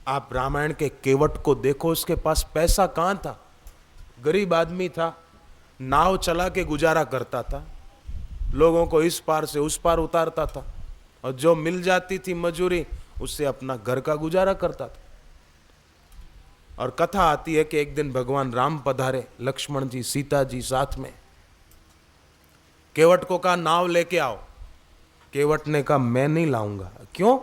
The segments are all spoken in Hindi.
आप रामायण के केवट को देखो, उसके पास पैसा कहां था, गरीब आदमी था, नाव चला के गुजारा करता था, लोगों को इस पार से उस पार उतारता था, और जो मिल जाती थी मजूरी उससे अपना घर का गुजारा करता था। और कथा आती है कि एक दिन भगवान राम पधारे, लक्ष्मण जी सीता जी साथ में। केवट को कहा नाव लेके आओ। केवट ने कहा मैं नहीं लाऊंगा। क्यों?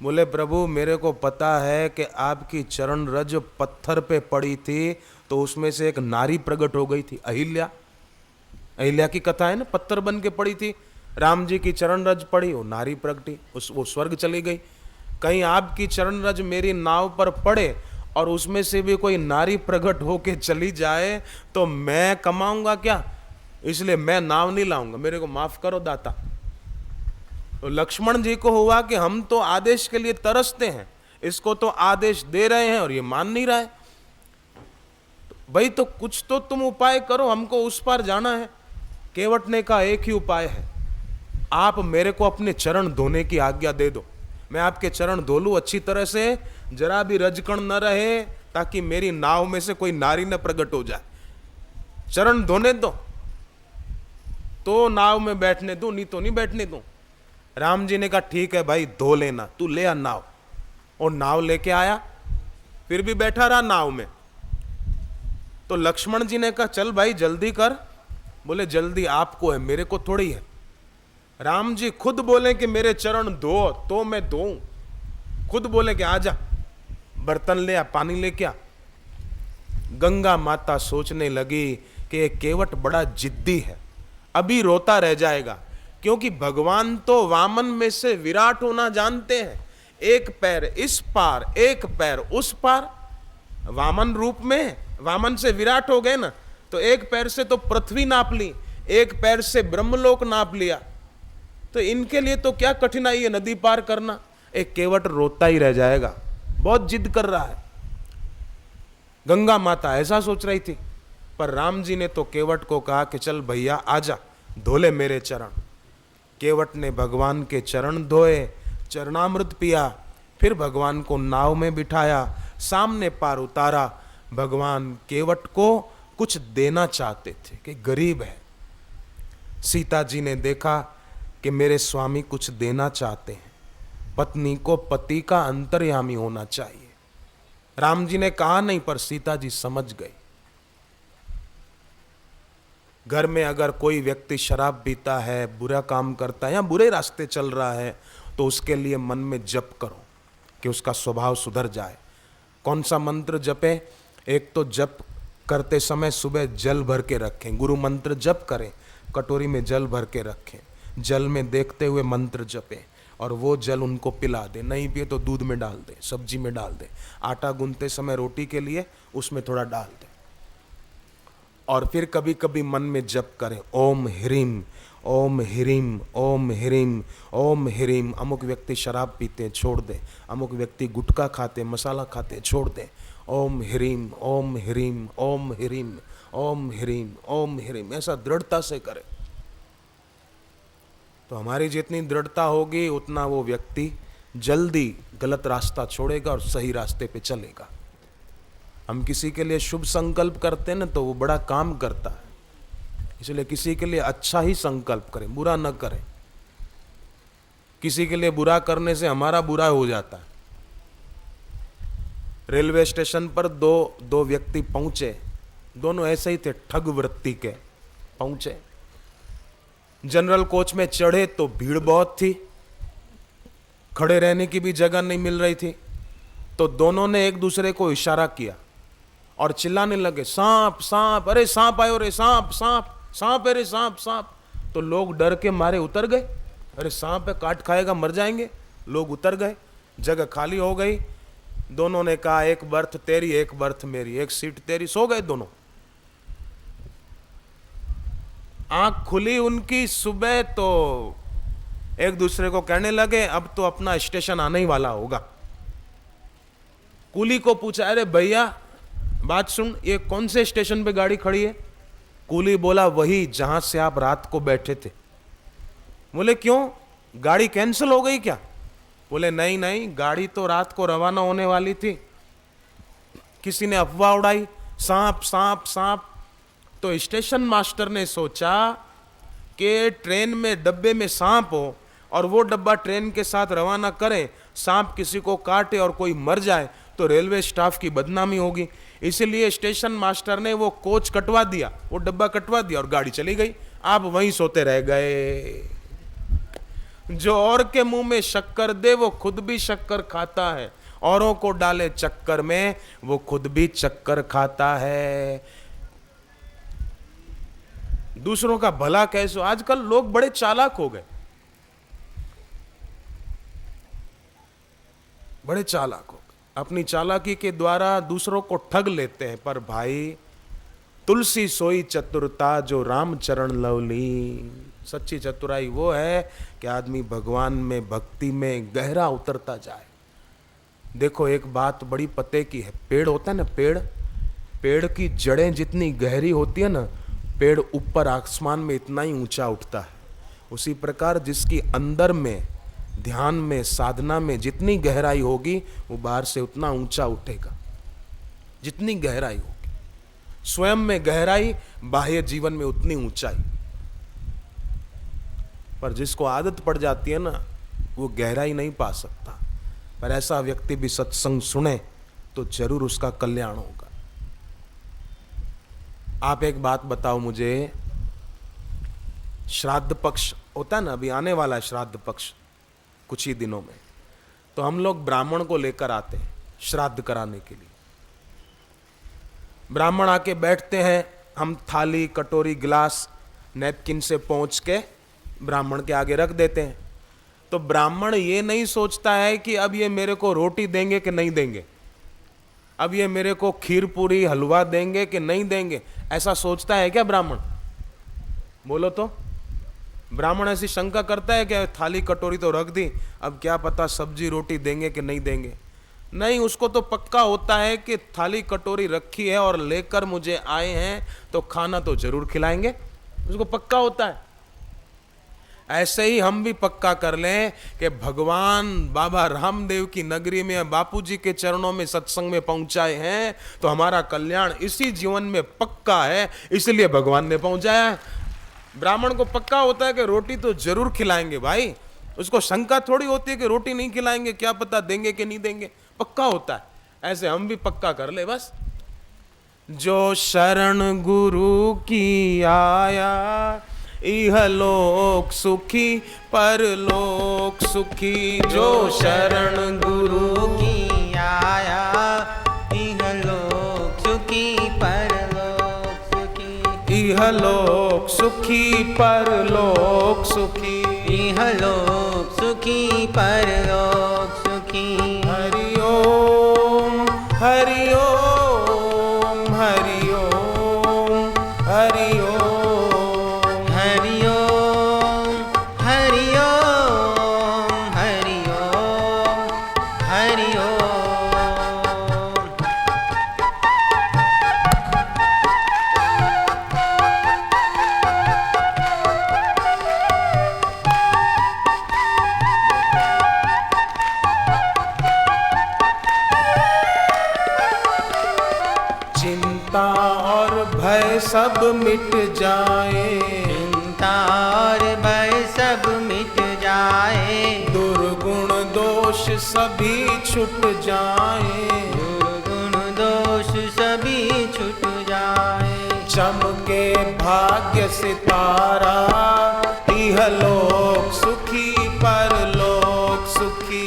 बोले प्रभु मेरे को पता है कि आपकी चरण रज पत्थर पे पड़ी थी तो उसमें से एक नारी प्रकट हो गई थी, अहिल्या। अहिल्या की कथा है ना, पत्थर बन के पड़ी थी, राम जी की चरण रज पड़ी, वो नारी प्रगटी, वो स्वर्ग चली गई। कहीं आपकी चरण रज मेरी नाव पर पड़े और उसमें से भी कोई नारी प्रकट होके चली जाए तो मैं कमाऊंगा क्या? इसलिए मैं नाव नहीं लाऊंगा, मेरे को माफ करो दाता। तो लक्ष्मण जी को हुआ कि हम तो आदेश के लिए तरसते हैं, इसको तो आदेश दे रहे हैं और ये मान नहीं रहा है, भाई तो कुछ तो तुम उपाय करो, हमको उस पार जाना है। केवट ने कहा एक ही उपाय है, आप मेरे को अपने चरण धोने की आज्ञा दे दो, मैं आपके चरण धो लूं अच्छी तरह से, जरा भी रजकण न रहे, ताकि मेरी नाव में से कोई नारी न प्रकट हो जाए। चरण धोने दो तो नाव में बैठने दो, नहीं तो नहीं बैठने दो। राम जी ने कहा ठीक है भाई धो लेना, तू ले आ नाव। और नाव लेके आया, फिर भी बैठा रहा नाव में। तो लक्ष्मण जी ने कहा चल भाई जल्दी कर। बोले जल्दी आपको है, मेरे को थोड़ी है। राम जी खुद बोले कि मेरे चरण धो तो मैं धोऊं, खुद बोले कि आजा बर्तन ले आ, पानी लेके आ। गंगा माता सोचने लगी कि ये केवट बड़ा जिद्दी है, अभी रोता रह जाएगा, क्योंकि भगवान तो वामन में से विराट होना जानते हैं। एक पैर इस पार एक पैर उस पार, वामन रूप में वामन से विराट हो गए ना, तो एक पैर से तो पृथ्वी नाप ली, एक पैर से ब्रह्मलोक नाप लिया, तो इनके लिए तो क्या कठिनाई है नदी पार करना। एक केवट रोता ही रह जाएगा, बहुत जिद कर रहा है। गंगा माता ऐसा सोच रही थी, पर राम जी ने तो केवट को कहा कि चल भैया आजा धोले मेरे चरण। केवट ने भगवान के चरण धोए, चरणामृत पिया, फिर भगवान को नाव में बिठाया, सामने पार उतारा। भगवान केवट को कुछ देना चाहते थे कि गरीब है। सीता जी ने देखा कि मेरे स्वामी कुछ देना चाहते हैं, पत्नी को पति का अंतर्यामी होना चाहिए। राम जी ने कहा नहीं, पर सीता जी समझ गई। घर में अगर कोई व्यक्ति शराब पीता है, बुरा काम करता है या बुरे रास्ते चल रहा है, तो उसके लिए मन में जप करो कि उसका स्वभाव सुधर जाए। कौन सा मंत्र जपे? एक तो जप करते समय सुबह जल भर के रखें, गुरु मंत्र जप करें, कटोरी में जल भर के रखें, जल में देखते हुए मंत्र जपें और वो जल उनको पिला दे। नहीं पिए तो दूध में डाल दे, सब्जी में डाल दे, आटा गूंथते समय रोटी के लिए उसमें थोड़ा डाल दे। और फिर कभी कभी मन में जप करें ओम ह्रीम ओम ह्रीम ओम ह्रीम ओम ह्रीम। अमुक व्यक्ति शराब पीते छोड़ दे, अमुक व्यक्ति गुटखा खाते मसाला खाते छोड़ दे। ओम ह्रीम ओम ह्रीम ओम ह्रीम ओम ह्रीम ओम ह्रीम, ऐसा दृढ़ता से करें। तो हमारी जितनी दृढ़ता होगी उतना वो व्यक्ति जल्दी गलत रास्ता छोड़ेगा और सही रास्ते पे चलेगा। हम किसी के लिए शुभ संकल्प करते हैं ना, तो वो बड़ा काम करता है, इसलिए किसी के लिए अच्छा ही संकल्प करें, बुरा न करें। किसी के लिए बुरा करने से हमारा बुरा हो जाता है। रेलवे स्टेशन पर दो व्यक्ति पहुंचे, दोनों ऐसे ही थे, ठग वृत्ति के पहुंचे। जनरल कोच में चढ़े तो भीड़ बहुत थी, खड़े रहने की भी जगह नहीं मिल रही थी, तो दोनों ने एक दूसरे को इशारा किया और चिल्लाने लगे सांप सांप, अरे सांप आयो रे, सांप सांप सांप, अरे सांप सांप। तो लोग डर के मारे उतर गए, अरे सांप है काट खाएगा मर जाएंगे। लोग उतर गए, जगह खाली हो गई। दोनों ने कहा एक बर्थ तेरी एक बर्थ मेरी, एक सीट तेरी, सो गए दोनों। आंख खुली उनकी सुबह तो एक दूसरे को कहने लगे अब तो अपना स्टेशन आने ही वाला होगा। कूली को पूछा अरे भैया बात सुन, ये कौन से स्टेशन पे गाड़ी खड़ी है? कूली बोला वही जहां से आप रात को बैठे थे। बोले क्यों, गाड़ी कैंसिल हो गई क्या? बोले नहीं नहीं, गाड़ी तो रात को रवाना होने वाली थी, किसी ने अफवाह उड़ाई, सांप सांप सांप। तो स्टेशन मास्टर ने सोचा कि ट्रेन में डब्बे में सांप हो और वो डब्बा ट्रेन के साथ रवाना करें, सांप किसी को काटे और कोई मर जाए तो रेलवे स्टाफ की बदनामी होगी। इसीलिए स्टेशन मास्टर ने वो कोच कटवा दिया, वो डब्बा कटवा दिया और गाड़ी चली गई। आप वहीं सोते रह गए। जो और के मुंह में शक्कर दे वो खुद भी शक्कर खाता है, औरों को डाले चक्कर में वो खुद भी चक्कर खाता है। दूसरों का भला कैसे। आजकल लोग बड़े चालाक हो गए, बड़े चालाक हो गए, अपनी चालाकी के द्वारा दूसरों को ठग लेते हैं। पर भाई, तुलसी सोई चतुरता जो राम चरण लवली। सच्ची चतुराई वो है कि आदमी भगवान में, भक्ति में गहरा उतरता जाए। देखो एक बात बड़ी पते की है, पेड़ होता है ना, पेड़ की जड़ें जितनी गहरी होती है ना, पेड़ ऊपर आसमान में इतना ही ऊंचा उठता है। उसी प्रकार जिसकी अंदर में, ध्यान में, साधना में जितनी गहराई होगी वो बाहर से उतना ऊंचा उठेगा। जितनी गहराई होगी, स्वयं में गहराई, बाह्य जीवन में उतनी ऊंचाई। पर जिसको आदत पड़ जाती है ना, वो गहराई नहीं पा सकता। पर ऐसा व्यक्ति भी सत्संग सुने तो जरूर उसका कल्याण होगा। आप एक बात बताओ मुझे, श्राद्ध पक्ष होता है ना, अभी आने वाला है श्राद्ध पक्ष कुछ ही दिनों में, तो हम लोग ब्राह्मण को लेकर आते हैं श्राद्ध कराने के लिए। ब्राह्मण आके बैठते हैं, हम थाली, कटोरी, गिलास, नैपकिन से पोंछ के ब्राह्मण के आगे रख देते हैं। तो ब्राह्मण ये नहीं सोचता है कि अब ये मेरे को रोटी देंगे कि नहीं देंगे, अब ये मेरे को खीर पूरी हलवा देंगे कि नहीं देंगे, ऐसा सोचता है क्या ब्राह्मण? बोलो तो। ब्राह्मण ऐसी शंका करता है कि थाली कटोरी तो रख दी, अब क्या पता सब्जी रोटी देंगे कि नहीं देंगे। नहीं, उसको तो पक्का होता है कि थाली कटोरी रखी है और लेकर मुझे आए हैं तो खाना तो जरूर खिलाएंगे, उसको पक्का होता है। ऐसे ही हम भी पक्का कर लें कि भगवान बाबा रामदेव की नगरी में, बापूजी के चरणों में सत्संग में पहुंचाए हैं तो हमारा कल्याण इसी जीवन में पक्का है, इसलिए भगवान ने पहुंचाया है। ब्राह्मण को पक्का होता है कि रोटी तो जरूर खिलाएंगे भाई, उसको शंका थोड़ी होती है कि रोटी नहीं खिलाएंगे, क्या पता देंगे कि नहीं देंगे, पक्का होता है। ऐसे हम भी पक्का कर ले बस। जो शरण गुरु की आया, इहलोक सुखी परलोक सुखी। जो शरण गुरु की आया, इहलोक सुखी परलोक सुखी। इहलोक सुखी परलोक सुखी। इहलोक सुखी परलोक सुखी। हरि ओम हरि ओम हरि ओम हरि ओम। सब मिट जाए, चिंता और भय सब मिट जाए। दुर्गुण दोष सभी छूट जाए, दुर्गुण दोष सभी छूट जाए। चमके भाग्य सितारा, इहलोक सुखी परलोक सुखी।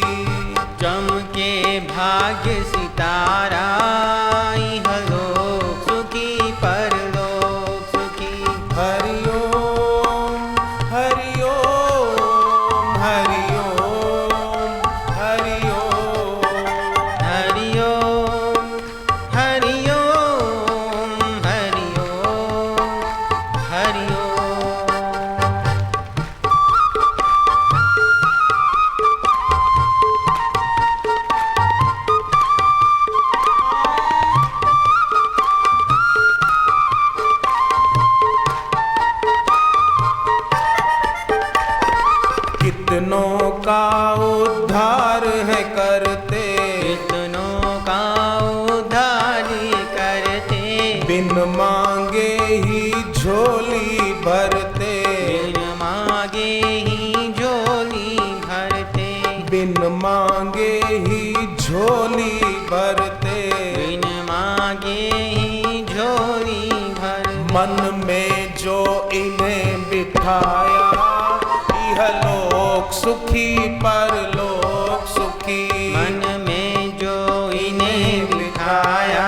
चमके भाग्य सितारा, बिन मांगे ही झोली भरते, बिन मांगे ही झोली भरते, बिन मांगे ही झोली भरते, बिन मांगे ही झोली भरते। मन में जो इन्हें बिठाया, इहलोक सुखी परलोक सुखी। मन में जो इन्हें बिठाया,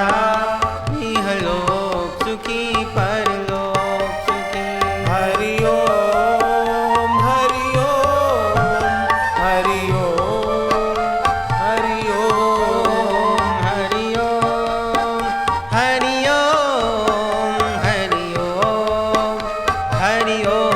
इहलोक सुखी परलोक सुखी। हरि ओम हरि ओम हरि ओम हरि ओम हरि ओम हरि ओम हरि ओम हरि ओम।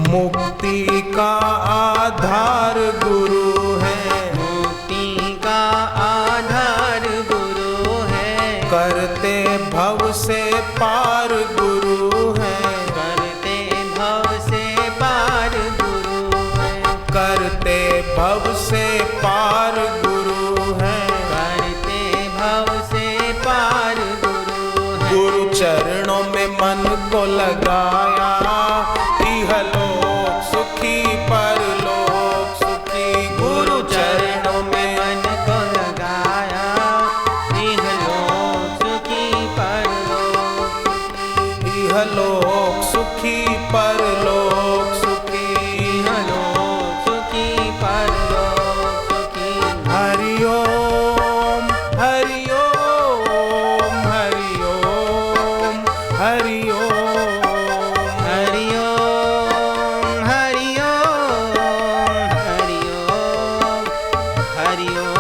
मुक्ति का आधार गुरु है, मुक्ति का आधार गुरु है, करते भव से पार गुरु है, करते भव से पार गुरु है, करते भव से पार गुरु है, करते भव से पार गुरु है। गुरु चरणों में मन को लगाया, इहलोक सुखी परलोक सुखी। गुरु चरणों में मन को लगाया, इहलोक सुखी परलोक सुखी। इहलोक सुखी परलोक सुखी। इहलोक सुखी परलोक सुखी। हरि ओम हरि ओम हरि ओम हरि ओम हरि ओम हरि ओम हरि ओम हरि ओम।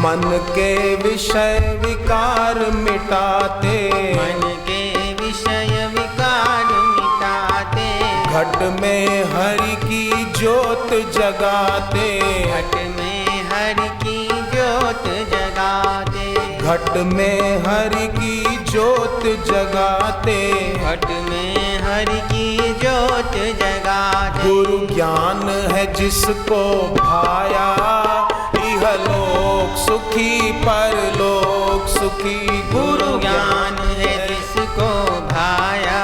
मन के विषय विकार मिटाते, मन के विषय विकार मिटाते, घट में हरि की ज्योत जगाते, घट में हरि की ज्योत जगाते, घट में हरि की ज्योत जगाते। घट में हरि की ज्योत जगाते। गुरु ज्ञान है जिसको भाया, इहलोक सुखी परलोक सुखी। गुरु ज्ञान है जिसको भाया,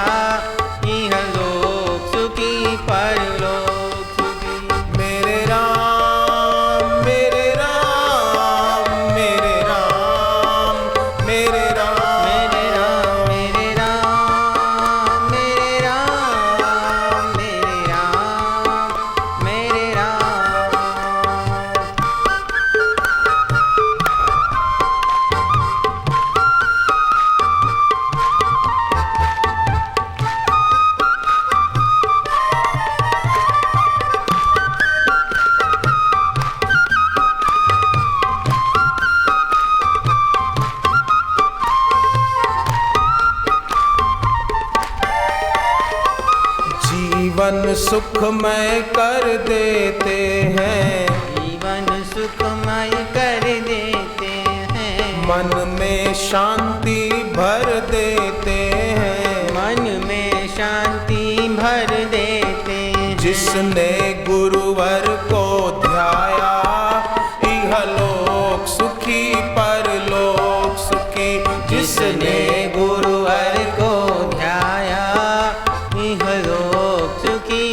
इहलोक सुखी परलोक सुखी। मेरे राम मेरे राम मेरे राम मेरे राम मेरे राम मेरे राम मेरे राम मेरे राम मेरे राम। जीवन सुखमय कर देते हैं, जीवन सुखमय कर देते हैं, मन में शांति भर देते हैं। मन में शांति भर देते हैं। जिसने गुरुवर को ध्याया, इहलोक सुखी परलोक सुखी। जिसने गुरुवर को ध्याया, इहलोक सुखी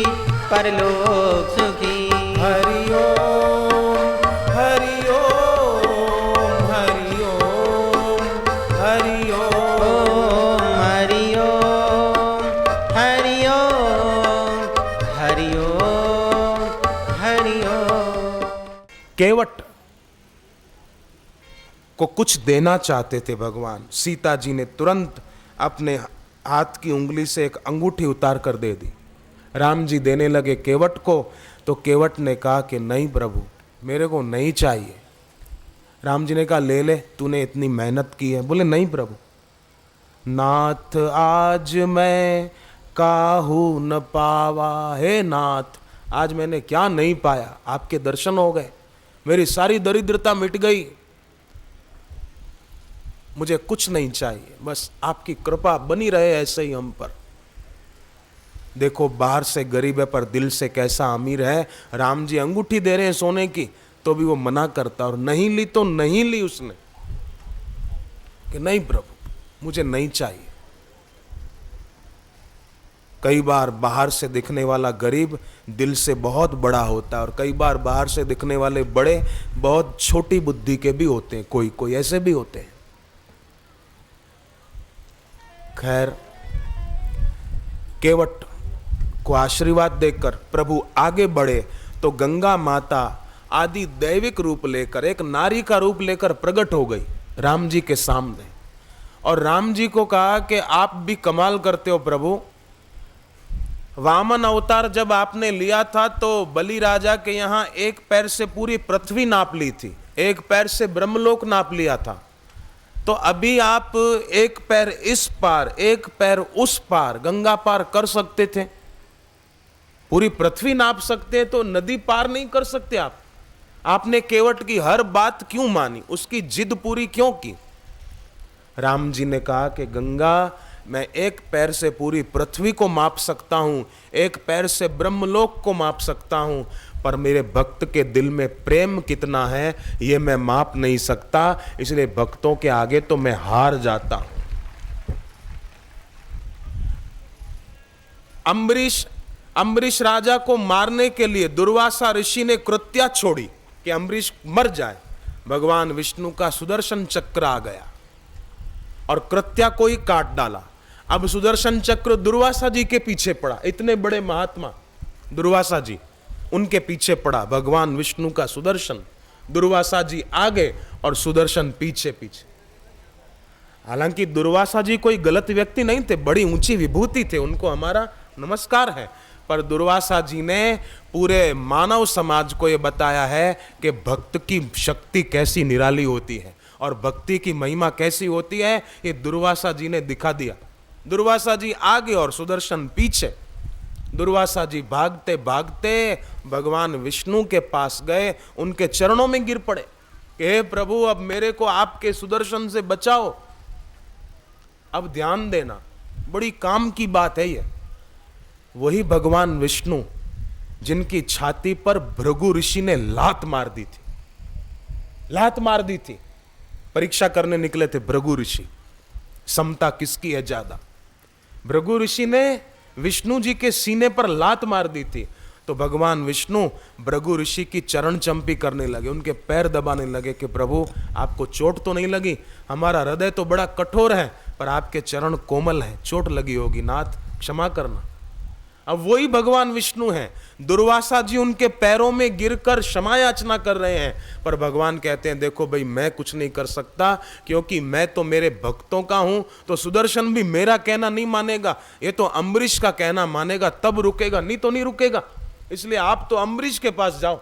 परलोक सुखी। हरि ओम हरि ओम हरि ओम हरि ओम ओम हरि ओम हरि ओम हरि ओम हरि ओम। केवट को कुछ देना चाहते थे भगवान। सीता जी ने तुरंत अपने हाथ की उंगली से एक अंगूठी उतार कर दे दी। राम जी देने लगे केवट को, तो केवट ने कहा कि नहीं प्रभु, मेरे को नहीं चाहिए। राम जी ने कहा ले ले, तूने इतनी मेहनत की है। बोले नहीं प्रभु। नाथ आज मैं काहू न पावा, हे नाथ आज मैंने क्या नहीं पाया, आपके दर्शन हो गए, मेरी सारी दरिद्रता मिट गई, मुझे कुछ नहीं चाहिए, बस आपकी कृपा बनी रहे ऐसे ही हम पर। देखो बाहर से गरीब है पर दिल से कैसा अमीर है। राम जी अंगूठी दे रहे हैं सोने की, तो भी वो मना करता, और नहीं ली तो नहीं ली उसने, कि नहीं प्रभु मुझे नहीं चाहिए। कई बार बाहर से दिखने वाला गरीब दिल से बहुत बड़ा होता है, और कई बार बाहर से दिखने वाले बड़े बहुत छोटी बुद्धि के भी होते हैं, कोई कोई ऐसे भी होते हैं। खैर, केवट को आशीर्वाद देकर प्रभु आगे बढ़े तो गंगा माता आदि दैविक रूप लेकर, एक नारी का रूप लेकर प्रकट हो गई राम जी के सामने, और राम जी को कहा कि आप भी कमाल करते हो प्रभु। वामन अवतार जब आपने लिया था तो बलि राजा के यहाँ एक पैर से पूरी पृथ्वी नाप ली थी, एक पैर से ब्रह्मलोक नाप लिया था, तो अभी आप एक पैर इस पार एक पैर उस पार गंगा पार कर सकते थे। पूरी पृथ्वी नाप सकते तो नदी पार नहीं कर सकते आप। आपने केवट की हर बात क्यों मानी, उसकी जिद पूरी क्यों की? राम जी ने कहा कि गंगा, मैं एक पैर से पूरी पृथ्वी को माप सकता हूं, एक पैर से ब्रह्मलोक को माप सकता हूं, पर मेरे भक्त के दिल में प्रेम कितना है ये मैं माप नहीं सकता, इसलिए भक्तों के आगे तो मैं हार जाता हूं। अम्बरीश राजा को मारने के लिए दुर्वासा ऋषि ने कृत्या छोड़ी कि अम्बरीश मर जाए। भगवान विष्णु का सुदर्शन चक्र आ गया और कृत्या को ही काट डाला। अब सुदर्शन चक्र दुर्वासा जी के पीछे पड़ा, इतने बड़े महात्मा दुर्वासा जी, उनके पीछे पड़ा भगवान विष्णु का सुदर्शन। दुर्वासा जी आगे और सुदर्शन पीछे पीछे। हालांकि दुर्वासा जी कोई गलत व्यक्ति नहीं थे, बड़ी ऊंची विभूति थे, उनको हमारा नमस्कार है, पर दुर्वासा जी ने पूरे मानव समाज को यह बताया है कि भक्त की शक्ति कैसी निराली होती है और भक्ति की महिमा कैसी होती है, ये दुर्वासा जी ने दिखा दिया। दुर्वासा जी आगे और सुदर्शन पीछे। दुर्वासा जी भागते भागते भगवान विष्णु के पास गए, उनके चरणों में गिर पड़े कि हे प्रभु, अब मेरे को आपके सुदर्शन से बचाओ, अब ध्यान देना, बड़ी काम की बात है ये। वही भगवान विष्णु जिनकी छाती पर भृगु ऋषि ने लात मार दी थी, लात मार दी थी। परीक्षा करने निकले थे भृगु ऋषि, समता किसकी है ज्यादा। भृगु ऋषि ने विष्णु जी के सीने पर लात मार दी थी, तो भगवान विष्णु भृगु ऋषि की चरण चंपी करने लगे, उनके पैर दबाने लगे कि प्रभु आपको चोट तो नहीं लगी, हमारा हृदय तो बड़ा कठोर है, पर आपके चरण कोमल हैं, चोट लगी होगी, नाथ क्षमा करना। अब वही भगवान विष्णु हैं। दुर्वासा जी उनके पैरों में गिरकर क्षमा याचना कर रहे हैं, पर भगवान कहते हैं देखो भाई, मैं कुछ नहीं कर सकता, क्योंकि मैं तो मेरे भक्तों का हूं, तो सुदर्शन भी मेरा कहना नहीं मानेगा, ये तो अम्बरीश का कहना मानेगा, तब रुकेगा, नहीं तो नहीं रुकेगा। इसलिए आप तो अम्बरीश के पास जाओ।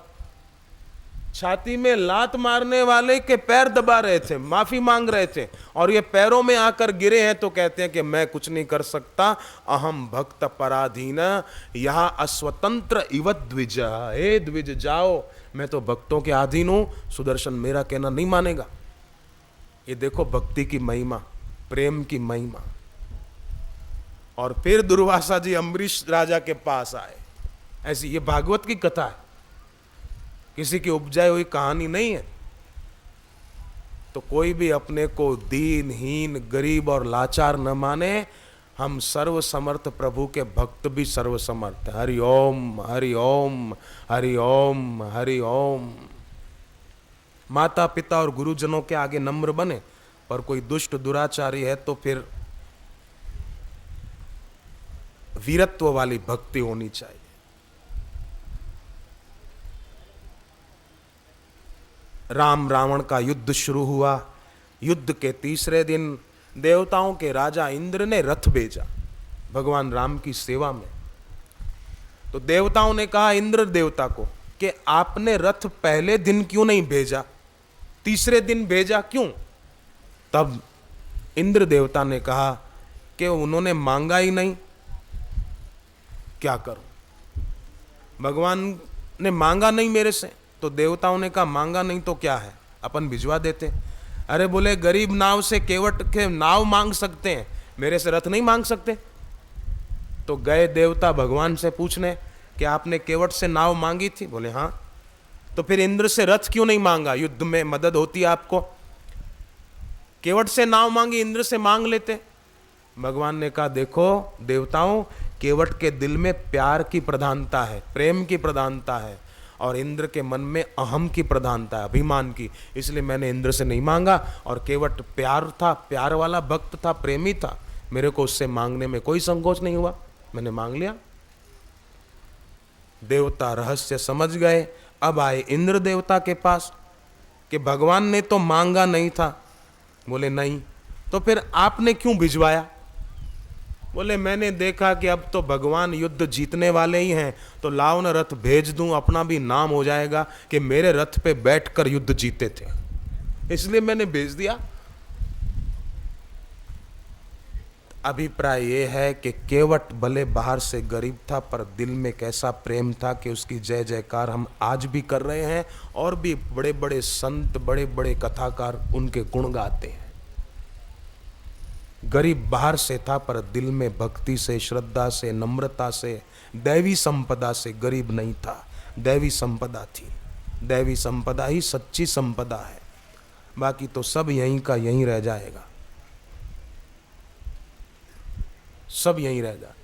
छाती में लात मारने वाले के पैर दबा रहे थे, माफी मांग रहे थे, और ये पैरों में आकर गिरे हैं, तो कहते हैं कि मैं कुछ नहीं कर सकता, अहम भक्त पराधीन यहां अस्वतंत्र इव द्विज। हे द्विज जाओ, मैं तो भक्तों के अधीन हूं, सुदर्शन मेरा कहना नहीं मानेगा। ये देखो भक्ति की महिमा, प्रेम की महिमा। और फिर दुर्वासा जी अम्बरीश राजा के पास आए। ऐसी ये भागवत की कथा है, किसी की उपजाई हुई कहानी नहीं है। तो कोई भी अपने को दीनहीन, गरीब और लाचार न माने। हम सर्व समर्थ प्रभु के भक्त भी सर्व समर्थ। हरि ओम, हरि ओम, हरि ओम, हरि ओम। माता पिता और गुरुजनों के आगे नम्र बने, पर कोई दुष्ट दुराचारी है तो फिर वीरत्व वाली भक्ति होनी चाहिए। राम रावण का युद्ध शुरू हुआ। युद्ध के तीसरे दिन देवताओं के राजा इंद्र ने रथ भेजा। भगवान राम की सेवा में। तो देवताओं ने कहा इंद्र देवता को कि आपने रथ पहले दिन क्यों नहीं भेजा, तीसरे दिन भेजा क्यों? तब इंद्र देवता ने कहा कि उन्होंने मांगा ही नहीं, क्या करूं, भगवान ने मांगा नहीं मेरे से। तो देवताओं ने कहा मांगा नहीं तो क्या है, अपन भिजवा देते। अरे बोले गरीब नाव से केवट के नाव मांग सकते हैं, मेरे से रथ नहीं मांग सकते। तो गए देवता भगवान से पूछने कि आपने केवट से नाव मांगी थी? बोले हाँ। तो फिर इंद्र से रथ क्यों नहीं मांगा, युद्ध में मदद होती आपको। केवट से नाव मांगी, इंद्र से मांग लेते। भगवान ने कहा देखो देवताओं, केवट के दिल में प्यार की प्रधानता है, प्रेम की प्रधानता है, और इंद्र के मन में अहम की प्रधानता है, अभिमान की, इसलिए मैंने इंद्र से नहीं मांगा। और केवट प्यार था, प्यार वाला भक्त था, प्रेमी था, मेरे को उससे मांगने में कोई संकोच नहीं हुआ, मैंने मांग लिया। देवता रहस्य समझ गए। अब आए इंद्र देवता के पास कि भगवान ने तो मांगा नहीं था। बोले नहीं। तो फिर आपने क्यों भिजवाया? बोले मैंने देखा कि अब तो भगवान युद्ध जीतने वाले ही हैं, तो लाओ न रथ भेज दूं, अपना भी नाम हो जाएगा कि मेरे रथ पे बैठकर युद्ध जीते थे, इसलिए मैंने भेज दिया। अभिप्राय ये है कि केवट भले बाहर से गरीब था, पर दिल में कैसा प्रेम था कि उसकी जय जयकार हम आज भी कर रहे हैं, और भी बड़े बड़े संत, बड़े बड़े कथाकार उनके गुण गाते हैं। गरीब बाहर से था, पर दिल में भक्ति से, श्रद्धा से, नम्रता से, दैवी संपदा से गरीब नहीं था, दैवी संपदा थी। दैवी संपदा ही सच्ची संपदा है, बाकी तो सब यहीं का यहीं रह जाएगा, सब यहीं रह जाए।